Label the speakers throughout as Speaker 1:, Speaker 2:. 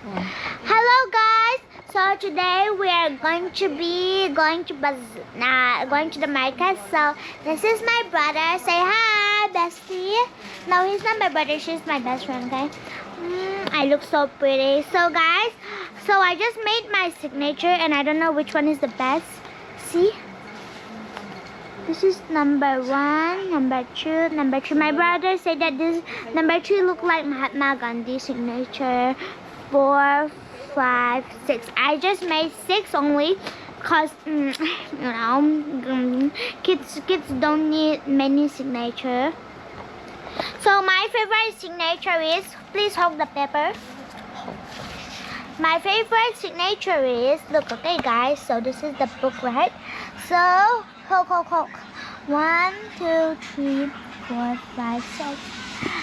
Speaker 1: Hello guys. So today we are going to the market. So this is my brother. Say hi, bestie. No, he's not my brother. She's my best friend. Okay. I look so pretty. So guys, so I just made my signature, and I don't know which one is the best. See. This is number 1, number 2, number 3. My brother said that this number 3 look like Mahatma Gandhi signature. 4, 5, 6. I just made 6 only, cause kids don't need many signature. So my favorite signature is, please hold the paper. My favorite signature is, look, okay guys, so this is the book, right? So, hold. 1, 2, 3, 4, 5, 6.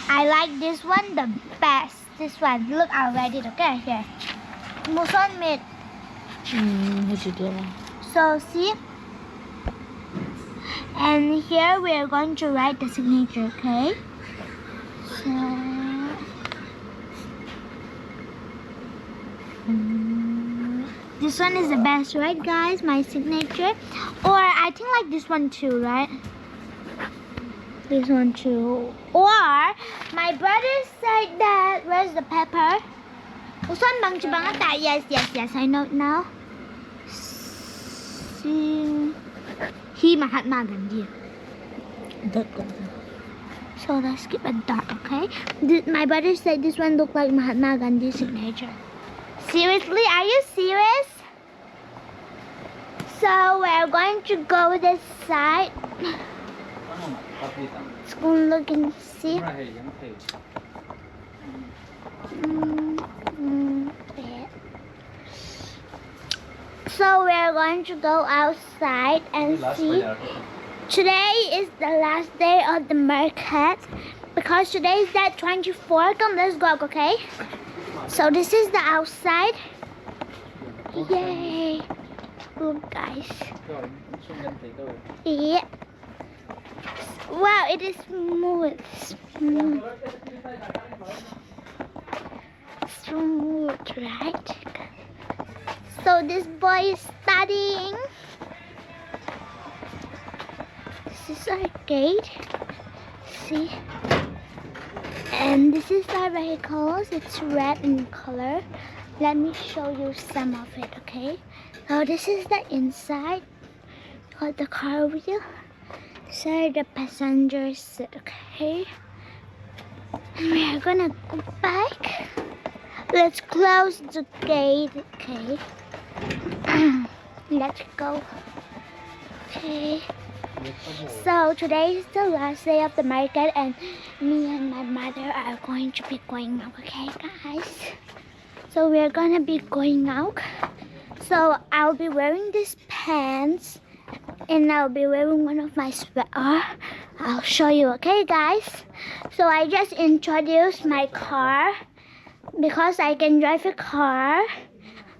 Speaker 1: I like this one the best. This one, look, I read it, okay, here. Muson made. So, see? And here we are going to write the signature, okay? So, this one is the best, right guys? My signature. Or I think like this one too, right? This one too. Or my brother said that, where's the pepper? Yes, I know it now. See, he Mahatma Gandhi. So let's skip a dot, okay? My brother said this one looked like Mahatma Gandhi's signature. Seriously? Are you serious? So we're going to go this side. Let's go look and see. So we're going to go outside and see. Today is the last day of the market because today is that 24. Come, let's go, okay? So this is the outside. Yay! Look guys. Yeah. Wow, it is smooth. Smooth, right? So this boy is studying. This is our gate. See? And this is our vehicles. It's red in color. Let me show you some of it, okay? So this is the inside. Got the car wheel. These are the passenger seat, okay? And we are gonna go back. Let's close the gate, okay? Let's go. Okay. So today is the last day of the market, and me and my mother are going to be going out, okay guys? So we're gonna be going out. So I'll be wearing these pants, and I'll be wearing one of my sweater. I'll show you, okay guys? So I just introduced my car because I can drive a car.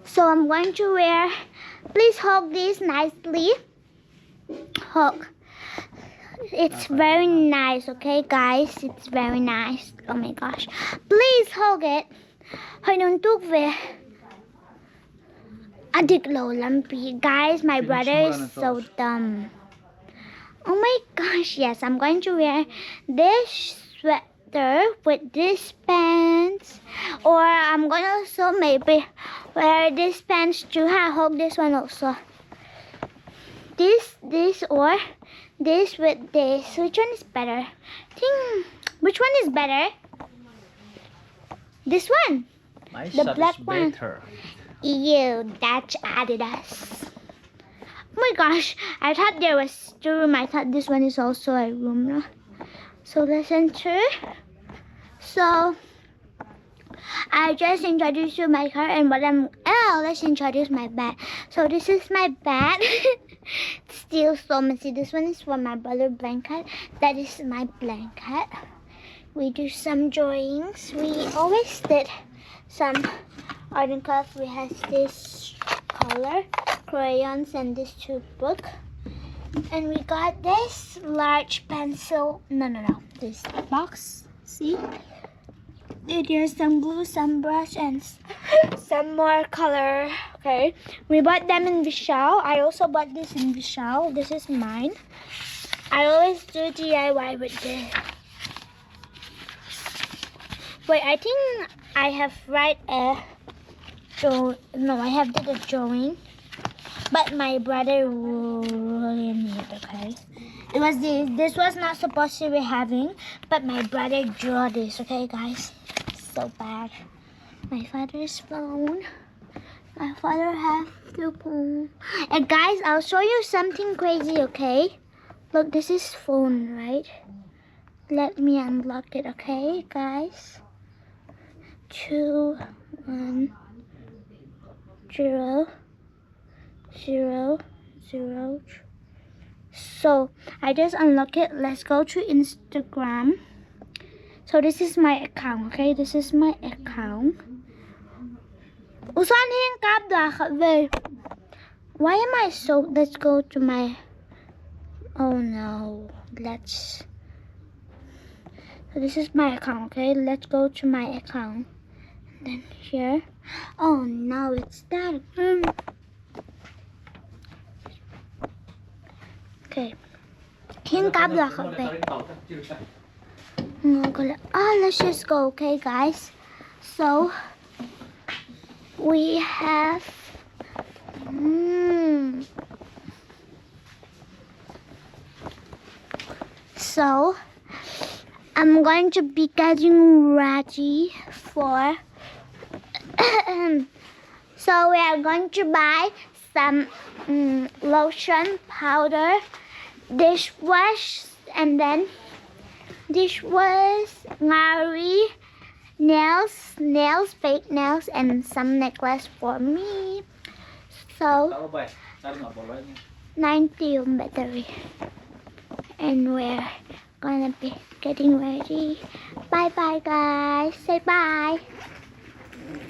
Speaker 1: So I'm going to wear, please hold this nicely. Hold. It's very nice, okay guys? It's very nice. Oh my gosh. Please hold it. Hơi nôn thuốc về. Adik low lumpy. Guys, my brother is so dumb. Oh my gosh, yes, I'm going to wear this sweater with these pants. Or I'm going to also maybe wear these pants too. I hold this one also. This or this with this. Which one is better? Which one is better? This one. The black one. Ew, that's Adidas. Oh my gosh, I thought there was 2 rooms. I thought this one is also a room. So let's enter. So I just introduced you my car, and let's introduce my bed. So this is my bed. Still so messy. This one is for my brother's blanket. That is my blanket. We do some drawings. We always did some art and craft. We have this color crayons and this 2 book. And we got this large pencil. No. This box. See? There's some glue, some brush, and some more color. Okay, we bought them in Vishal. I also bought this in Vishal. This is mine. I always do DIY with this. Wait, I think I have write a no, I have did a drawing, but my brother ruined it. Okay, it was this was not supposed to be having, but my brother drew this. Okay, guys, so bad. My father's phone. My father has the phone. And guys, I'll show you something crazy. Okay, look, this is phone, right? Let me unlock it. Okay, guys. 2 1 0 0 0. So I just unlock it. Let's go to Instagram. So this is my account. Okay, this is my account. Why am I so? Let's go to my. Oh no. So this is my account. Okay, let's go to my account. Then here. Oh no, it's that. Okay. Let's just go. Okay, guys. So we have. So I'm going to be getting ready for. So we are going to buy some lotion, powder, dishwash, and then dishwash, ngari, nails, fake nails, and some necklace for me. So 90 battery, and we're gonna be getting ready. Bye bye, guys. Say bye.